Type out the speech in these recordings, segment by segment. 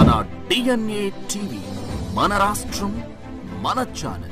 మన DNA TV, మన రాష్ట్రం, మన ఛానల్.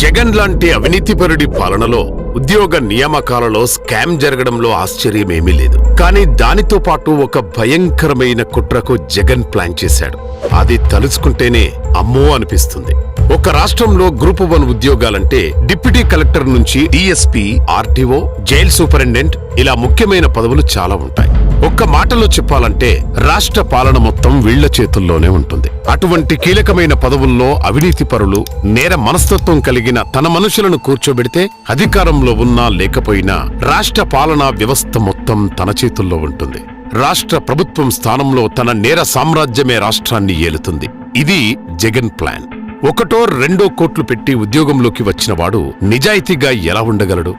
జగన్ లాంటి అవినీతిపరుడి పాలనలో ఉద్యోగ నియామకాలలో స్కామ్ జరగడంలో ఆశ్చర్యమేమీ లేదు. కానీ దానితో పాటు ఒక భయంకరమైన కుట్రకు జగన్ ప్లాన్ చేశాడు. అది తలుచుకుంటేనే అమ్మో అనిపిస్తుంది. ఒక రాష్ట్రంలో గ్రూప్ 1 ఉద్యోగాలంటే డిప్యూటీ కలెక్టర్ నుంచి DSP, RTO, జైల్ సూపరింటెండెంట్ ఇలా ముఖ్యమైన పదవులు చాలా ఉంటాయి. ఒక్క మాటలో చెప్పాలంటే రాష్ట్ర పాలన మొత్తం వీళ్ల చేతుల్లోనే ఉంటుంది. అటువంటి కీలకమైన పదవుల్లో అవినీతి పరులు, నేర మనస్తత్వం కలిగిన తన మనుషులను కూర్చోబెడితే అధికారంలో ఉన్నా లేకపోయినా రాష్ట్ర పాలనా వ్యవస్థ మొత్తం తన చేతుల్లో ఉంటుంది. రాష్ట్ర ప్రభుత్వం స్థానంలో తన నేర సామ్రాజ్యమే రాష్ట్రాన్ని ఏలుతుంది. ఇది జగన్ ప్లాన్. ఒకటో రెండో కోట్లు పెట్టి ఉద్యోగంలోకి వచ్చినవాడు నిజాయితీగా ఎలా ఉండగలడు?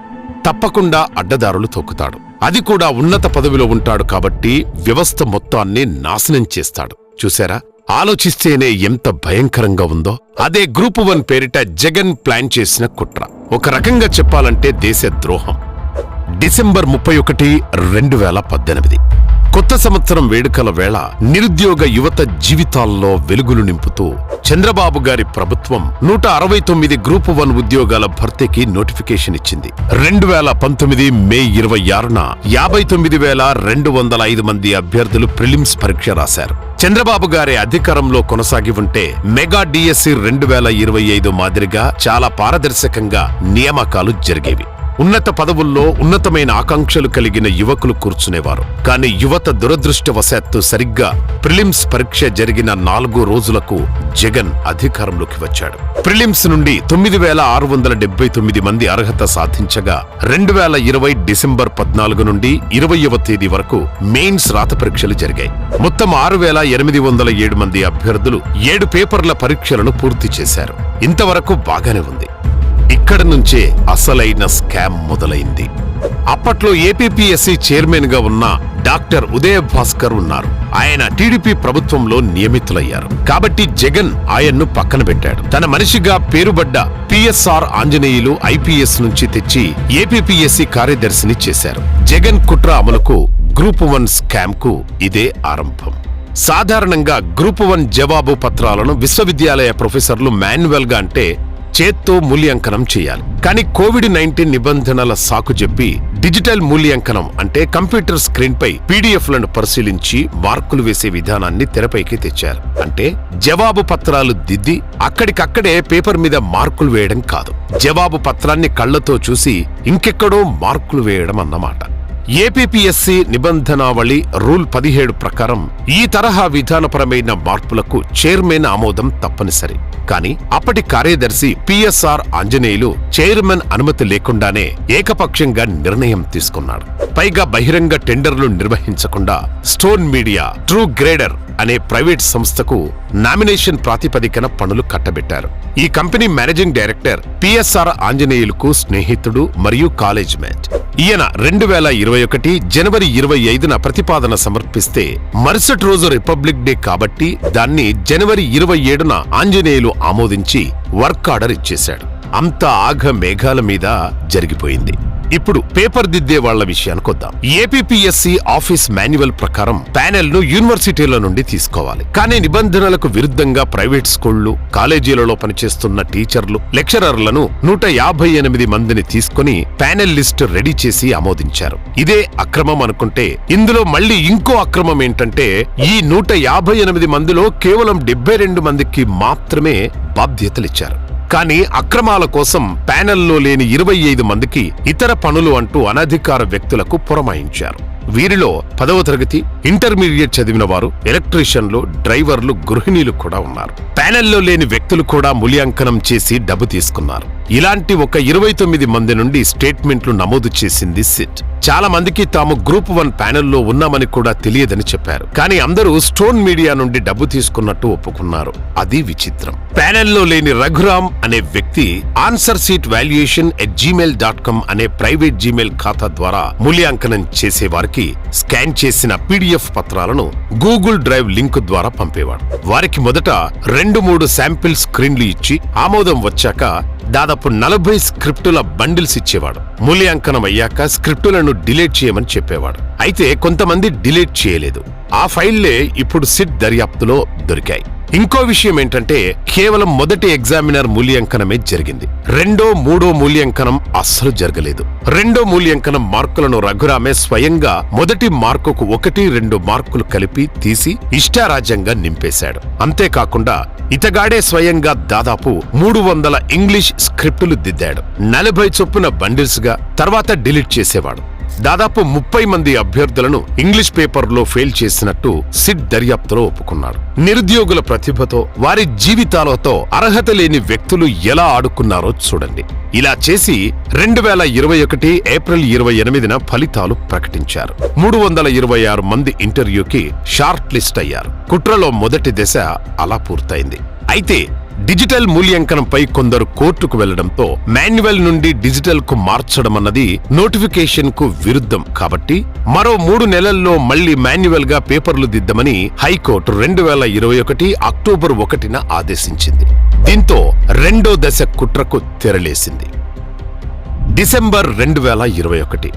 తప్పకుండా అడ్డదారులు తొక్కుతాడు. అది కూడా ఉన్నత పదవిలో ఉంటాడు కాబట్టి వ్యవస్థ మొత్తాన్ని నాశనం చేస్తాడు. చూశారా? ఆలోచిస్తేనే ఎంత భయంకరంగా ఉందో. అదే గ్రూప్ 1 పేరిట జగన్ ప్లాన్ చేసిన కుట్ర. ఒక రకంగా చెప్పాలంటే దేశ ద్రోహం. డిసెంబర్ 31, 2018 కొత్త సంవత్సరం వేడుకల వేళ నిరుద్యోగ యువత జీవితాల్లో వెలుగులు నింపుతూ చంద్రబాబు గారి ప్రభుత్వం 169 గ్రూప్ 1 ఉద్యోగాల భర్తీకి నోటిఫికేషన్ ఇచ్చింది. 2019 మే 26న 59,205 మంది అభ్యర్థులు ప్రిలిమ్స్ పరీక్ష రాశారు. చంద్రబాబు గారి అధికారంలో కొనసాగి ఉంటే మెగా DSC 2025 మాదిరిగా చాలా పారదర్శకంగా నియామకాలు జరిగేవి. ఉన్నత పదవుల్లో ఉన్నతమైన ఆకాంక్షలు కలిగిన యువకులు కూర్చునేవారు. కానీ యువత దురదృష్టవశాత్తు సరిగ్గా ప్రిలిమ్స్ పరీక్ష జరిగిన 4 రోజులకు జగన్ అధికారంలోకి వచ్చాడు. ప్రిలిమ్స్ నుండి 9,679 మంది అర్హత సాధించగా 2020 డిసెంబర్ 14 నుండి 20వ తేదీ వరకు మెయిన్స్ రాత పరీక్షలు జరిగాయి. మొత్తం 6,807 మంది అభ్యర్థులు 7 పేపర్ల పరీక్షలను పూర్తి చేశారు. ఇంతవరకు బాగానే ఉంది. ఇక్కడ నుంచే అసలైన స్కామ్ మొదలైంది. అప్పట్లో APPSC చైర్మన్ గా ఉన్న డాక్టర్ ఉదయ భాస్కర్ ఉన్నారు. ఆయన టీడీపీ ప్రభుత్వంలో నియమితులయ్యారు. కాబట్టి జగన్ ఆయన్ను పక్కన పెట్టాడు. తన మనిషిగా పేరుబడ్డ PSR ఆంజనేయులు IPS నుంచి తెచ్చి APPSC కార్యదర్శిని చేశారు. జగన్ కుట్ర అమలుకు గ్రూప్ 1 స్కామ్ కు ఇదే ఆరంభం. సాధారణంగా గ్రూప్ 1 జవాబు పత్రాలను విశ్వవిద్యాలయ ప్రొఫెసర్లు మాన్యువల్ గా అంటే చేత్తో మూల్యాంకనం చేయాలి. కానీ COVID-19 నిబంధనల సాకు చెప్పి డిజిటల్ మూల్యాంకనం అంటే కంప్యూటర్ స్క్రీన్ పై PDFలను పరిశీలించి మార్కులు వేసే విధానాన్ని తెరపైకి తెచ్చారు. అంటే జవాబు పత్రాలు దిద్ది అక్కడికక్కడే పేపర్ మీద మార్కులు వేయడం కాదు, జవాబు పత్రాన్ని కళ్లతో చూసి ఇంకెక్కడో మార్కులు వేయడం అన్నమాట. APPSC నిబంధనావళి రూల్ 17 ప్రకారం ఈ తరహా విధానపరమైన మార్పులకు చైర్మన్ ఆమోదం తప్పనిసరి. కానీ అప్పటి కార్యదర్శి PSR ఆంజనేయులు చైర్మన్ అనుమతి లేకుండానే ఏకపక్షంగా నిర్ణయం తీసుకున్నాడు. పైగా బహిరంగ టెండర్లు నిర్వహించకుండా స్టోన్ మీడియా, ట్రూ గ్రేడర్ అనే ప్రైవేట్ సంస్థకు నామినేషన్ ప్రాతిపదికన పనులు కట్టబెట్టారు. ఈ కంపెనీ మేనేజింగ్ డైరెక్టర్ PSR ఆంజనేయులకు స్నేహితుడు మరియు కాలేజ్ మేట్. ఈయన 2021 జనవరి 25న ప్రతిపాదన సమర్పిస్తే మరుసటి రోజు రిపబ్లిక్ డే కాబట్టి దాన్ని జనవరి 27న ఆంజనేయులు ఆమోదించి వర్క్ ఆర్డర్ ఇచ్చేశాడు. అంతా ఆఘ మేఘాల మీద జరిగిపోయింది. ఇప్పుడు పేపర్ దిద్దే వాళ్ల విషయానికొద్దాం. APPSC ఆఫీస్ మాన్యువల్ ప్రకారం ప్యానెల్ ను యూనివర్సిటీల నుండి తీసుకోవాలి. కానీ నిబంధనలకు విరుద్ధంగా ప్రైవేట్ స్కూళ్లు, కాలేజీలలో పనిచేస్తున్న టీచర్లు, లెక్చరర్లను 158 మందిని తీసుకుని ప్యానెల్ లిస్టు రెడీ చేసి ఆమోదించారు. ఇదే అక్రమం అనుకుంటే ఇందులో మళ్లీ ఇంకో అక్రమం ఏంటంటే ఈ 158 మందిలో కేవలం 72 మందికి మాత్రమే బాధ్యతలిచ్చారు. కానీ అక్రమాల కోసం ప్యానెల్లో లేని 25 మందికి ఇతర పనులు అంటూ అనధికార వ్యక్తులకు పురమాయించారు. వీరిలో 10వ తరగతి, ఇంటర్మీడియట్ చదివిన వారు, ఎలక్ట్రీషియన్లు, డ్రైవర్లు, గృహిణీలు కూడా ఉన్నారు. ప్యానెల్లో లేని వ్యక్తులు కూడా మూల్యాంకనం చేసి డబ్బు తీసుకున్నారు. ఇలాంటి ఒక 29 మంది నుండి స్టేట్మెంట్లు నమోదు చేసింది సిట్. చాలా మందికి తాము గ్రూప్ 1 ప్యానెల్లో ఉన్నామని కూడా తెలియదని చెప్పారు. కానీ అందరూ స్టోన్ మీడియా నుండి డబ్బు తీసుకున్నట్టు ఒప్పుకున్నారు. అది విచిత్రం. ప్యానెల్లో లేని రఘురామ్ అనే వ్యక్తి ఆన్సర్ సీట్ వాల్యుయేషన్ @gmail.com అనే ప్రైవేట్ జీమెయిల్ ఖాతా ద్వారా మూల్యాంకనం చేసేవారికి స్కాన్ చేసిన PDF పత్రాలను గూగుల్ డ్రైవ్ లింక్ ద్వారా పంపేవాడు. వారికి మొదట 2-3 శాంపిల్ స్క్రీన్లు ఇచ్చి ఆమోదం వచ్చాక దాదాపు దాదాపు 40 స్క్రిప్టుల బండిల్స్ ఇచ్చేవాడు. మూల్యాంకనం అయ్యాక స్క్రిప్టులను డిలీట్ చేయమని చెప్పేవాడు. అయితే కొంతమంది డిలీట్ చేయలేదు. ఆ ఫైళ్లే ఇప్పుడు సిట్ దర్యాప్తులో దొరికాయి. ఇంకో విషయం ఏంటంటే కేవలం మొదటి ఎగ్జామినర్ మూల్యాంకనమే జరిగింది. రెండో మూడో మూల్యాంకనం అస్సలు జరగలేదు. రెండో మూల్యాంకనం మార్కులను రఘురామే స్వయంగా మొదటి మార్కుకు 1-2 మార్కులు కలిపి తీసి ఇష్టారాజ్యంగా నింపేశాడు. అంతేకాకుండా ఇతగాడే స్వయంగా దాదాపు 300 ఇంగ్లీష్ స్క్రిప్టులు దిద్దాడు. 40 చొప్పున బండిల్స్ గా తర్వాత డిలీట్ చేసేవాడు. దాదాపు 30 మంది అభ్యర్థులను ఇంగ్లీష్ పేపర్లో ఫెయిల్ చేసినట్టు సిట్ దర్యాప్తులో ఒప్పుకున్నాడు. నిరుద్యోగుల ప్రతిభతో, వారి జీవితాలతో అర్హత లేని వ్యక్తులు ఎలా ఆడుకున్నారో చూడండి. ఇలా చేసి 2021 ఏప్రిల్ 28న ఫలితాలు ప్రకటించారు. 326 మంది ఇంటర్వ్యూకి షార్ట్ లిస్ట్ అయ్యారు. కుట్రలో మొదటి దశ అలా పూర్తయింది. అయితే డిజిటల్ మూల్యాంకనంపై కొందరు కోర్టుకు వెళ్లడంతో మాన్యువల్ నుండి డిజిటల్ కు మార్చడమన్నది నోటిఫికేషన్ కు విరుద్ధం కాబట్టి మరో 3 నెలల్లో మళ్లీ మాన్యువల్ గా పేపర్లు దిద్దమని హైకోర్టు 2021 అక్టోబర్ 1న ఆదేశించింది. దీంతో రెండో దశ కుట్రకు తెరలేసింది. డిసెంబర్ 2021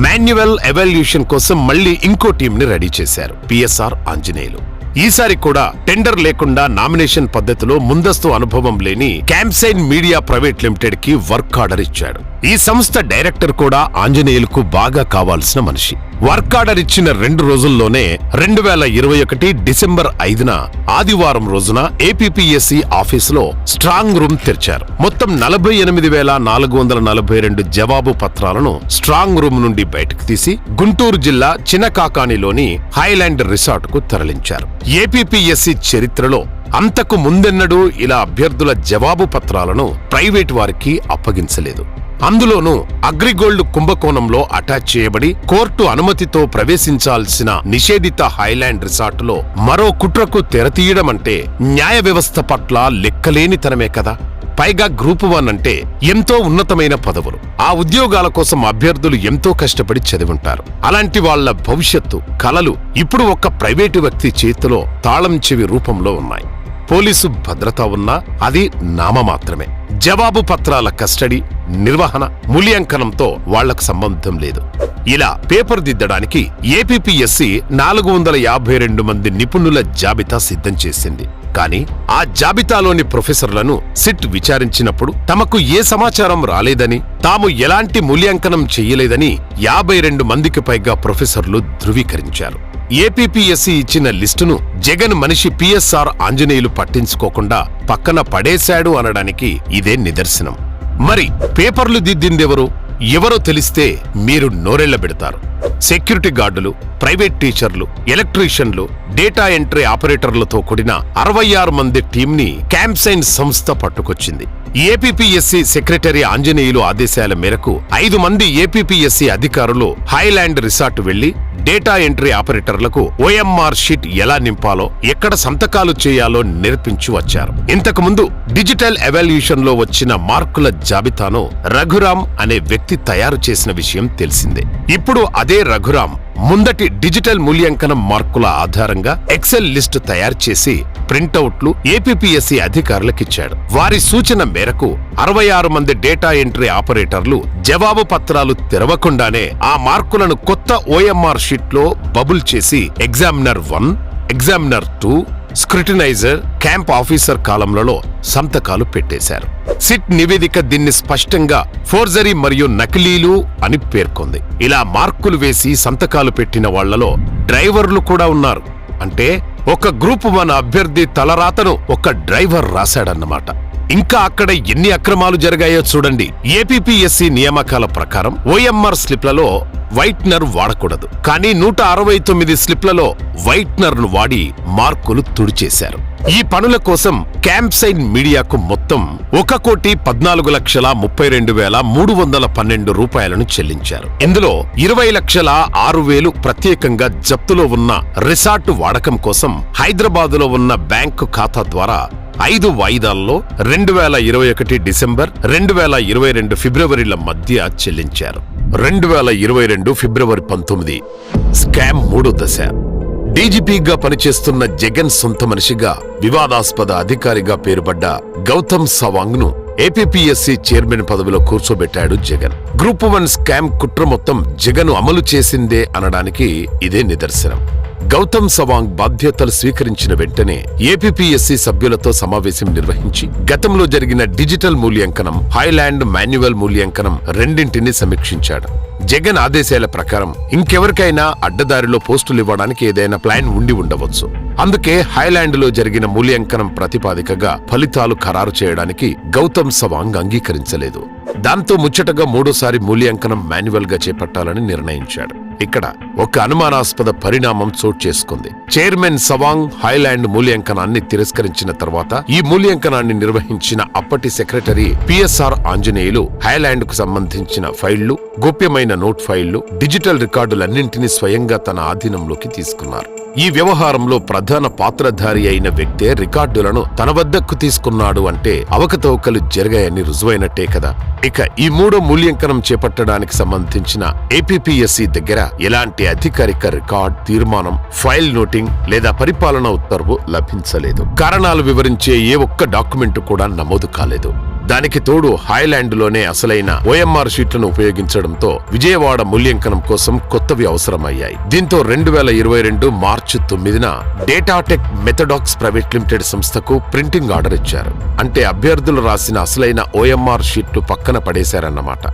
మాన్యువల్ ఎవాల్యూషన్ కోసం మళ్లీ ఇంకో టీంని రెడీ చేశారు పిఎస్ఆర్ ఆంజనేయులు. ఈసారి కూడా టెండర్ లేకుండా నామినేషన్ పద్ధతిలో ముందస్తు అనుభవం లేని క్యాంప్సైన్ మీడియా ప్రైవేట్ లిమిటెడ్ కి వర్క్ ఆర్డర్ ఇచ్చాడు. ఈ సంస్థ డైరెక్టర్ కూడా ఆంజనేయులకు బాగా కావాల్సిన మనిషి. వర్క్ ఆర్డర్ ఇచ్చిన 2 రోజుల్లోనే 2021 డిసెంబర్ 5న ఆదివారం రోజున ఏపీపీఎస్సీ ఆఫీసులో స్ట్రాంగ్ రూమ్ తెరిచారు. మొత్తం 48,442 జవాబు పత్రాలను స్ట్రాంగ్ రూమ్ నుండి బయటకు తీసి గుంటూరు జిల్లా చినకాకానిలోని హైలాండ్ రిసార్ట్ కు తరలించారు. ఏపీపీఎస్సీ చరిత్రలో అంతకు ముందెన్నడూ ఇలా అభ్యర్థుల జవాబు పత్రాలను ప్రైవేట్ వారికి అప్పగించలేదు. అందులోనూ అగ్రిగోల్డ్ కుంభకోణంలో అటాచ్ చేయబడి కోర్టు అనుమతితో ప్రవేశించాల్సిన నిషేధిత హైలాండ్ రిసార్టులో మరో కుట్రకు తెరతీయడమంటే న్యాయ వ్యవస్థ పట్ల లెక్కలేనితనమే కదా. పైగా గ్రూప్ 1 అంటే ఎంతో ఉన్నతమైన పదవులు. ఆ ఉద్యోగాల కోసం అభ్యర్థులు ఎంతో కష్టపడి చదివుంటారు. అలాంటి వాళ్ల భవిష్యత్తు, కలలు ఇప్పుడు ఒక ప్రైవేటు వ్యక్తి చేతిలో తాళం చెవి రూపంలో ఉన్నాయి. పోలీసు భద్రత ఉన్నా అది నామమాత్రమే. జవాబు పత్రాల కస్టడీ, నిర్వహణ, మూల్యాంకనంతో వాళ్లకు సంబంధం లేదు. ఇలా పేపర్ దిద్దడానికి ఏపీపీఎస్సీ 452 మంది నిపుణుల జాబితా సిద్ధం చేసింది. కానీ ఆ జాబితాలోని ప్రొఫెసర్లను సిట్ విచారించినప్పుడు తమకు ఏ సమాచారం రాలేదని, తాము ఎలాంటి మూల్యాంకనం చెయ్యలేదని 52 మందికి పైగా ప్రొఫెసర్లు ధృవీకరించారు. ఏపీపీఎస్సీ ఇచ్చిన లిస్టును జగన్ మనిషి పిఎస్ఆర్ ఆంజనేయులు పట్టించుకోకుండా పక్కన పడేశాడు అనడానికి ఇదే నిదర్శనం. మరి పేపర్లు దిద్దిందెవరు? ఎవరో తెలిస్తే మీరు నోరెళ్లబెడతారు. సెక్యూరిటీ గార్డులు, ప్రైవేట్ టీచర్లు, ఎలక్ట్రీషియన్లు, డేటా ఎంట్రీ ఆపరేటర్లతో కూడిన 66 మంది టీంని క్యాంప్సైన్ సంస్థ పట్టుకొచ్చింది. ఏపీపీఎస్సీ సెక్రటరీ ఆంజనేయులు ఆదేశాల మేరకు 5 మంది ఏపీపీఎస్సీ అధికారులు హైలాండ్ రిసార్ట్ వెళ్లి డేటా ఎంట్రీ ఆపరేటర్లకు ఓఎంఆర్ షీట్ ఎలా నింపాలో, ఎక్కడ సంతకాలు చేయాలో నేర్పించి వచ్చారు. ఇంతకుముందు డిజిటల్ ఎవాల్యూషన్ లో వచ్చిన మార్కుల జాబితాను రఘురాం అనే వ్యక్తి తయారు చేసిన విషయం తెలిసిందే. ఇప్పుడు అదే రఘురాం ముందటి డిజిటల్ మూల్యాంకనం మార్కుల ఆధారంగా ఎక్సెల్ లిస్టు తయారు చేసి ప్రింటౌట్లు ఏపీపీఎస్సీ అధికారులకిచ్చాడు. వారి సూచన మేరకు 66 మంది డేటా ఎంట్రీ ఆపరేటర్లు జవాబు పత్రాలు తెరవకుండానే ఆ మార్కులను కొత్త ఓఎంఆర్ షీట్లో బబుల్ చేసి ఎగ్జామినర్ 1, ఎగ్జామినర్ 2, స్క్రూటినైజర్, క్యాంప్ ఆఫీసర్ కాలంలలో సంతకాలు పెట్టేశారు. సిట్ నివేదిక దీన్ని స్పష్టంగా ఫోర్జరీ మరియు నకిలీలు అని పేర్కొంది. ఇలా మార్కులు వేసి సంతకాలు పెట్టిన వాళ్లలో డ్రైవర్లు కూడా ఉన్నారు. అంటే ఒక గ్రూప్ 1 అభ్యర్థి తలరాతను ఒక డ్రైవర్ రాశాడన్నమాట. ఇంకా అక్కడ ఎన్ని అక్రమాలు జరిగాయో చూడండి. ఏపీపీఎస్సీ నియామకాల ప్రకారం ఓఎంఆర్ స్లిప్లలో వైట్నర్ వాడకూడదు. కానీ 169 స్లిప్లలో వైట్నర్ ను వాడి మార్కులు తుడిచేశారు. ఈ పనుల కోసం క్యాంప్సైన్ మీడియాకు మొత్తం 1,14,32,312 రూపాయలను చెల్లించారు. ఇందులో 20,06,000 ప్రత్యేకంగా జప్తులో ఉన్న రిసార్టు వాడకం కోసం హైదరాబాదులో ఉన్న బ్యాంకు ఖాతా ద్వారా 5 వాయిదాల్లో 2021 డిసెంబర్, 2022 ఫిబ్రవరిల మధ్య చెల్లించారు. 2022 ఫిబ్రవరి 19 స్కామ్ 3వ దశ. డీజీపీగా పనిచేస్తున్న జగన్ సొంత మనిషిగా వివాదాస్పద అధికారిగా పేరుపడ్డ గౌతమ్ సవాంగ్ ను ఏపీపీఎస్సీ చైర్మన్ పదవిలో కూర్చోబెట్టాడు జగన్. గ్రూప్ 1 స్కామ్ కుట్ర మొత్తం జగన్ అమలు చేసిందే అనడానికి ఇదే నిదర్శనం. గౌతమ్ సవాంగ్ బాధ్యతలు స్వీకరించిన వెంటనే ఏపీపీఎస్సీ సభ్యులతో సమావేశం నిర్వహించి గతంలో జరిగిన డిజిటల్ మూల్యాంకనం, హైలాండ్ మాన్యువల్ మూల్యాంకనం రెండింటినీ సమీక్షించాడు. జగన్ ఆదేశాల ప్రకారం ఇంకెవరికైనా అడ్డదారిలో పోస్టులు ఇవ్వడానికి ఏదైనా ప్లాన్ ఉండి ఉండవచ్చు. అందుకే హైలాండ్ లో జరిగిన మూల్యాంకనం ప్రతిపాదికగా ఫలితాలు ఖరారు చేయడానికి గౌతమ్ సవాంగ్ అంగీకరించలేదు. దాంతో ముచ్చటగా మూడోసారి మూల్యాంకనం మాన్యువల్ గా చేపట్టాలని నిర్ణయించాడు. ఇక్కడ ఒక అనుమానాస్పద పరిణామం చోటు చేసుకుంది. చైర్మన్ సవాంగ్ హైలాండ్ మూల్యాంకనాన్ని తిరస్కరించిన తర్వాత ఈ మూల్యాంకనాన్ని నిర్వహించిన అప్పటి సెక్రటరీ పిఎస్ఆర్ ఆంజనేయులు హైలాండ్ కు సంబంధించిన ఫైళ్లు, గోప్యమైన నోట్ ఫైళ్లు, డిజిటల్ రికార్డులన్నింటినీ స్వయంగా తన ఆధీనంలోకి తీసుకున్నారు. ఈ వ్యవహారంలో ప్రధాన పాత్రధారి అయిన వ్యక్తే రికార్డులను తన వద్దకు తీసుకున్నాడు అంటే అవకతవకలు జరిగాయని రుజువైనట్టే కదా. ఇక ఈ మూడో మూల్యాంకనం చేపట్టడానికి సంబంధించిన ఏపీపీఎస్సీ దగ్గర ఎలాంటి అధికారిక రికార్డ్, తీర్మానం, ఫైల్ నోటింగ్ లేదా పరిపాలనా ఉత్తర్వు లభించలేదు. కారణాలు వివరించే ఏ ఒక్క డాక్యుమెంట్ కూడా నమోదు కాలేదు. దానికి తోడు హైలాండ్ లోనే అసలైన ఓఎంఆర్ షీట్లను ఉపయోగించడంతో విజయవాడ మూల్యాంకనం కోసం కొత్తవి అవసరమయ్యాయి. దీంతో 2022 మార్చి 9న డేటాటెక్ మెథడాక్స్ ప్రైవేట్ లిమిటెడ్ సంస్థకు ప్రింటింగ్ ఆర్డర్ ఇచ్చారు. అంటే అభ్యర్థులు రాసిన అసలైన ఓఎంఆర్ షీట్లు పక్కన పడేశారన్నమాట.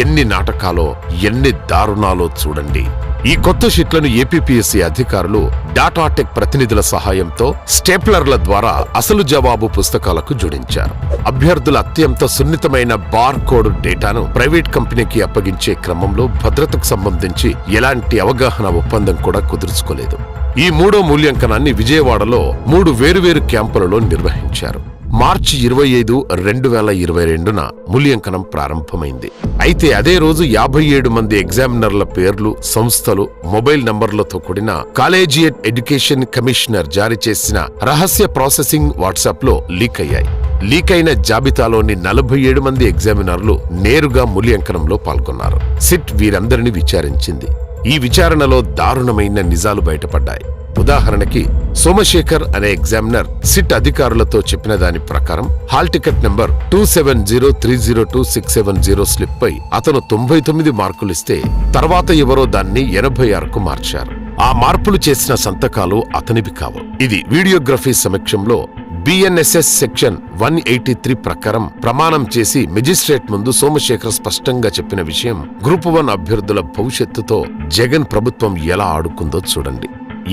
ఎన్ని నాటకాలో, ఎన్ని దారుణాలో చూడండి. ఈ కొత్త షీట్లను ఏపీపీఎస్సీ అధికారులు డాటాటెక్ ప్రతినిధుల సహాయంతో స్టేప్లర్ల ద్వారా అసలు జవాబు పుస్తకాలకు జోడించారు. అభ్యర్థుల అత్యంత సున్నితమైన బార్ కోడ్ డేటాను ప్రైవేట్ కంపెనీకి అప్పగించే క్రమంలో భద్రతకు సంబంధించి ఎలాంటి అవగాహన ఒప్పందం కూడా కుదుర్చుకోలేదు. ఈ మూడో మూల్యాంకనాన్ని విజయవాడలో 3 వేరువేరు క్యాంపులలో నిర్వహించారు. మార్చి 25, 2022న మూల్యాంకనం ప్రారంభమైంది. అయితే అదే రోజు 57 మంది ఎగ్జామినర్ల పేర్లు, సంస్థలు, మొబైల్ నంబర్లతో కూడిన కాలేజియేట్ ఎడ్యుకేషన్ కమిషనర్ జారీ చేసిన రహస్య ప్రాసెసింగ్ వాట్సాప్ లో లీక్ అయ్యాయి. లీక్ అయిన జాబితాలోని 47 మంది ఎగ్జామినర్లు నేరుగా మూల్యాంకనంలో పాల్గొన్నారు. సిట్ వీరందరినీ విచారించింది. ఈ విచారణలో దారుణమైన నిజాలు బయటపడ్డాయి. ఉదాహరణకి సోమశేఖర్ అనే ఎగ్జామినర్ సిట్ అధికారులతో చెప్పిన దాని ప్రకారం హాల్ టికెట్ నంబర్ 27030267 స్లిప్ పై అతను 99 మార్కులిస్తే తర్వాత ఎవరో దాన్ని 86కు మార్చారు. ఆ మార్పులు చేసిన సంతకాలు అతనివి కావు. ఇది వీడియోగ్రఫీ సమక్షంలో బిఎన్ఎస్ఎస్ సెక్షన్ 183 ప్రకారం ప్రమాణం చేసి మెజిస్ట్రేట్ ముందు సోమశేఖర్ స్పష్టంగా చెప్పిన విషయం గ్రూప్ 1 అభ్యర్థుల భవిష్యత్తుతో జగన్ ప్రభుత్వం ఎలా ఆడుకుందో చూడండి.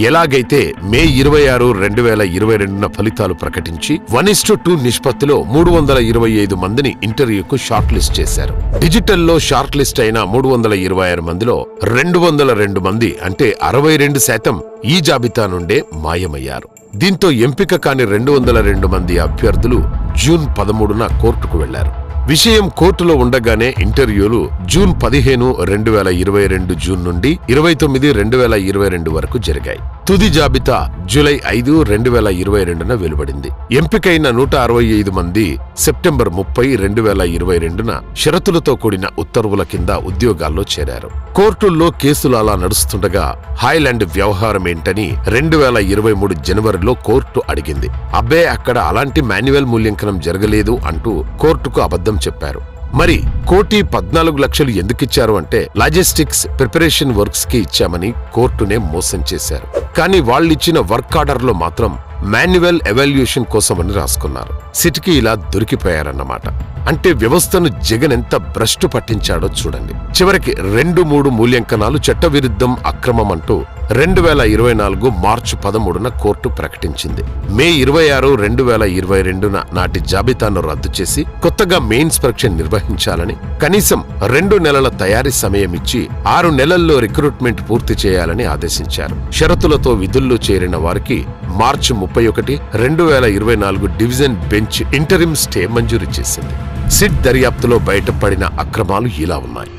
ఎలాగైతే మే 26, 2022న ఫలితాలు ప్రకటించి 1:2 నిష్పత్తిలో 325 మందిని ఇంటర్వ్యూకు షార్ట్ లిస్ట్ చేశారు. డిజిటల్లో షార్ట్ లిస్ట్ అయిన 326 మందిలో 202 మంది అంటే 62% ఈ జాబితా నుండే మాయమయ్యారు. దీంతో ఎంపిక కాని 202 మంది అభ్యర్థులు జూన్ 13న కోర్టుకు వెళ్లారు. విషయం కోర్టులో ఉండగానే ఇంటర్వ్యూలు జూన్ 15, 2022 జూన్ నుండి 29, 2022 వరకు జరిగాయి. తుది జాబితా జూలై 5, 2022న వెలువడింది. ఎంపికైన 165 మంది సెప్టెంబర్ 30, 2022న షరతులతో కూడిన ఉత్తర్వుల కింద ఉద్యోగాల్లో చేరారు. కోర్టుల్లో కేసులు అలా నడుస్తుండగా హైలాండ్ వ్యవహారం ఏంటని 2023 జనవరిలో కోర్టు అడిగింది. అబ్బే అక్కడ అలాంటి మాన్యువల్ మూల్యాంకనం జరగలేదు అంటూ కోర్టుకు అబద్ధం చెప్పారు. మరి 1,14,00,000 ఎందుకిచ్చారు అంటే లాజిస్టిక్స్ ప్రిపరేషన్ వర్క్స్ కి ఇచ్చామని కోర్టునే మోసం చేశారు. కానీ వాళ్ళిచ్చిన వర్క్ ఆర్డర్లో మాత్రం మాన్యువల్ ఎవాల్యుయేషన్ కోసమని రాసుకున్నారు. సిట్కి ఇలా దొరికిపోయారన్నమాట. అంటే వ్యవస్థను జగన్ ఎంత భ్రష్టు పట్టించాడో చూడండి. చివరికి 2-3 మూల్యాంకనాలు చట్టవిరుద్ధం, అక్రమం అంటూ 2024 మార్చి 13న కోర్టు ప్రకటించింది. మే 26, 2022న నాటి జాబితాను రద్దు చేసి కొత్తగా మెయిన్స్ పరీక్ష నిర్వహించాలని, కనీసం 2 నెలల తయారీ సమయం ఇచ్చి 6 నెలల్లో రిక్రూట్మెంట్ పూర్తి చేయాలని ఆదేశించారు. షరతులతో విధుల్లో చేరిన వారికి మార్చి 31, 2024 డివిజన్ బెంచ్ ఇంటరిమ్ స్టే మంజూరు చేసింది. సిట్ దర్యాప్తులో బయటపడిన అక్రమాలు ఇలా ఉన్నాయి.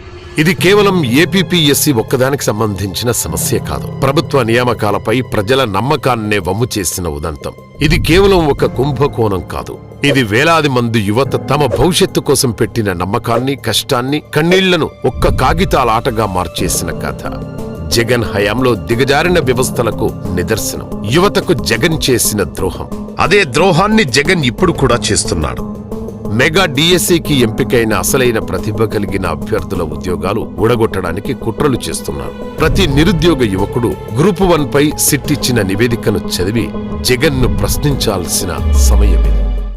ఇది కేవలం ఏపీపీఎస్సీ ఒక్కదానికి సంబంధించిన సమస్య కాదు. ప్రభుత్వ నియామకాలపై ప్రజల నమ్మకాన్నే వమ్ము చేసిన ఉదంతం. ఇది కేవలం ఒక కుంభకోణం కాదు. ఇది వేలాది మంది యువత తమ భవిష్యత్తు కోసం పెట్టిన నమ్మకాన్ని, కష్టాన్ని, కన్నీళ్లను ఒక్క కాగితాల ఆటగా మార్చేసిన కథ. జగన్ హయాంలో దిగజారిన వ్యవస్థలకు నిదర్శనం. యువతకు జగన్ చేసిన ద్రోహం. అదే ద్రోహాన్ని జగన్ ఇప్పుడు కూడా చేస్తున్నాడు. మెగా డిఎస్సికి ఎంపికైన అసలైన ప్రతిభ కలిగిన అభ్యర్థుల ఉద్యోగాలు ఊడగొట్టడానికి కుట్రలు చేస్తున్నారు. ప్రతి నిరుద్యోగ యువకుడు గ్రూప్ 1 పై సిట్ ఇచ్చిన నివేదికను చదివి జగన్ను ప్రశ్నించాల్సిన సమయమిది.